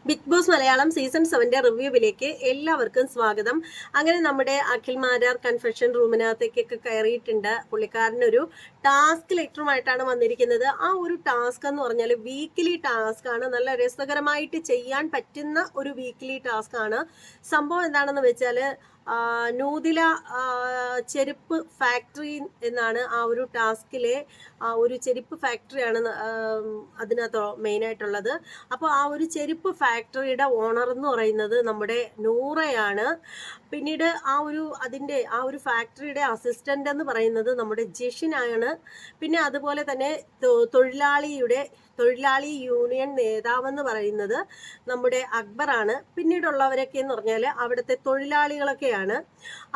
Big boss Malayalam season 7 റിവ്യൂവിലേക്ക് എല്ലാവർക്കും സ്വാഗതം. അങ്ങനെ നമ്മുടെ അഖിൽ മാരാർ കൺഫെഷൻ റൂമിനകത്തേക്കൊക്കെ കയറിയിട്ടുണ്ട്. പുള്ളിക്കാരനൊരു ടാസ്ക് ലെറ്ററുമായിട്ടാണ് വന്നിരിക്കുന്നത്. ആ ഒരു ടാസ്ക് എന്ന് പറഞ്ഞാൽ വീക്കിലി ടാസ്ക് ആണ്. നല്ല രസകരമായിട്ട് ചെയ്യാൻ പറ്റുന്ന ഒരു വീക്കിലി ടാസ്ക് ആണ്. സംഭവം എന്താണെന്ന് വെച്ചാൽ നൂതില ചെരുപ്പ് ഫാക്ടറി എന്നാണ് ആ ഒരു ടാസ്കിലെ ഒരു ചെരുപ്പ് ഫാക്ടറിയാണ് അതിനകത്ത് മെയിനായിട്ടുള്ളത്. അപ്പോൾ ആ ഒരു ചെരുപ്പ് ഫാക്ടറിയുടെ ഓണർ എന്ന് പറയുന്നത് നമ്മുടെ നൂറയാണ്. പിന്നീട് അതിൻ്റെ ആ ഒരു ഫാക്ടറിയുടെ അസിസ്റ്റൻ്റ് എന്ന് പറയുന്നത് നമ്മുടെ ജഷിനാണ്. പിന്നെ അതുപോലെ തന്നെ തൊഴിലാളി യൂണിയൻ നേതാവെന്ന് പറയുന്നത് നമ്മുടെ അക്ബറാണ്. പിന്നീടുള്ളവരൊക്കെ എന്ന് പറഞ്ഞാൽ അവിടുത്തെ തൊഴിലാളികളൊക്കെയാണ്.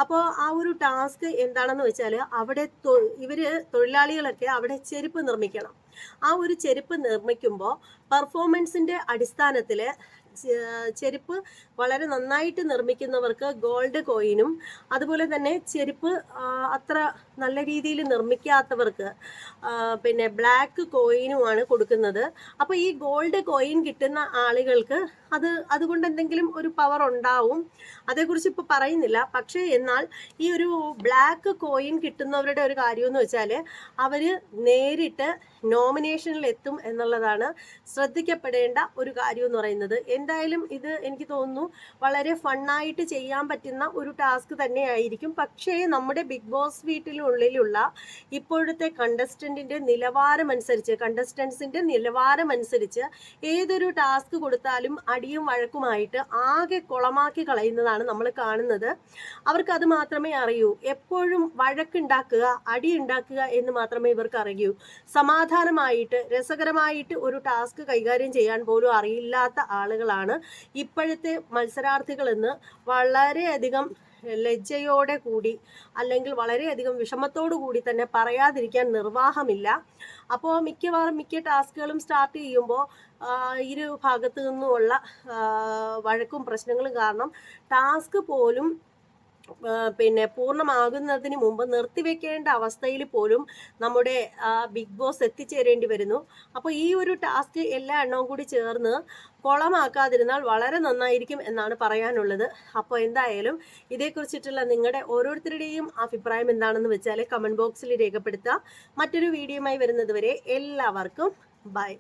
അപ്പോൾ ആ ഒരു ടാസ്ക് എന്താണെന്ന് വെച്ചാൽ അവിടെ തൊഴിലാളികളൊക്കെ അവിടെ ചെരുപ്പ് നിർമ്മിക്കണം. ആ ഒരു ചെരുപ്പ് നിർമ്മിക്കുമ്പോൾ പെർഫോമൻസിൻ്റെ അടിസ്ഥാനത്തിൽ ചെരുപ്പ് വളരെ നന്നായിട്ട് നിർമ്മിക്കുന്നവർക്ക് ഗോൾഡ് കോയിനും, അതുപോലെ തന്നെ ചെരുപ്പ് അത്ര നല്ല രീതിയിൽ നിർമ്മിക്കാത്തവർക്ക് പിന്നെ ബ്ലാക്ക് കോയിനുമാണ് കൊടുക്കുന്നത്. അപ്പോൾ ഈ ഗോൾഡ് കോയിൻ കിട്ടുന്ന ആളുകൾക്ക് അതുകൊണ്ട് എന്തെങ്കിലും ഒരു പവർ ഉണ്ടാവും. അതേക്കുറിച്ച് ഇപ്പോൾ പറയുന്നില്ല. പക്ഷേ എന്നാൽ ഈ ഒരു ബ്ലാക്ക് കോയിൻ കിട്ടുന്നവരുടെ ഒരു കാര്യമെന്ന് വെച്ചാൽ അവർ നേരിട്ട് നോമിനേഷനിൽ എത്തും എന്നുള്ളതാണ് ശ്രദ്ധിക്കപ്പെടേണ്ട ഒരു കാര്യം എന്ന് പറയുന്നത്. എന്തായാലും ഇത് എനിക്ക് തോന്നുന്നു വളരെ ഫണ്ണായിട്ട് ചെയ്യാൻ പറ്റുന്ന ഒരു ടാസ്ക് തന്നെയായിരിക്കും. പക്ഷേ നമ്മുടെ ബിഗ് ബോസ് വീട്ടിനുള്ളിലുള്ള ഇപ്പോഴത്തെ കണ്ടസ്റ്റൻസിൻ്റെ നിലവാരം അനുസരിച്ച് ഏതൊരു ടാസ്ക് കൊടുത്താലും അടിയും വഴക്കുമായിട്ട് ആകെ കുളമാക്കി കളയുന്നതാണ് നമ്മൾ കാണുന്നത്. അവർക്ക് അത് മാത്രമേ അറിയൂ. എപ്പോഴും വഴക്കുണ്ടാക്കുക, അടി ഉണ്ടാക്കുക എന്ന് മാത്രമേ ഇവർക്ക് അറിയൂ. സമാധാനമായിട്ട് രസകരമായിട്ട് ഒരു ടാസ്ക് കൈകാര്യം ചെയ്യാൻ പോലും അറിയില്ലാത്ത ആളുകളാണ് ഇപ്പോഴത്തെ മത്സരാർത്ഥികളെന്ന് വളരെയധികം ലജ്ജയോടെ കൂടി അല്ലെങ്കിൽ വളരെയധികം വിഷമത്തോടു കൂടി തന്നെ പറയാതിരിക്കാൻ നിർവാഹമില്ല. അപ്പോൾ മിക്ക ടാസ്കുകളും സ്റ്റാർട്ട് ചെയ്യുമ്പോൾ ഇരു ഭാഗത്തു നിന്നുമുള്ള വഴക്കും പ്രശ്നങ്ങളും കാരണം ടാസ്ക് പോലും പൂർണ്ണമാകുന്നതിന് മുമ്പ് നിർത്തിവെക്കേണ്ട അവസ്ഥയിൽ പോലും നമ്മുടെ ബിഗ് ബോസ് എത്തിച്ചേരേണ്ടി വരുന്നു. അപ്പോൾ ഈ ഒരു ടാസ്ക് എല്ലാ എണ്ണവും കൂടി ചേർന്ന് കുളമാക്കാതിരുന്നാൽ വളരെ നന്നായിരിക്കും എന്നാണ് പറയാനുള്ളത്. അപ്പോൾ എന്തായാലും ഇതേക്കുറിച്ചിട്ടുള്ള നിങ്ങളുടെ ഓരോരുത്തരുടെയും അഭിപ്രായം എന്താണെന്ന് വെച്ചാൽ കമൻറ്റ് ബോക്സിൽ രേഖപ്പെടുത്തുക. മറ്റൊരു വീഡിയോയുമായി വരുന്നത് വരെ എല്ലാവർക്കും ബൈ.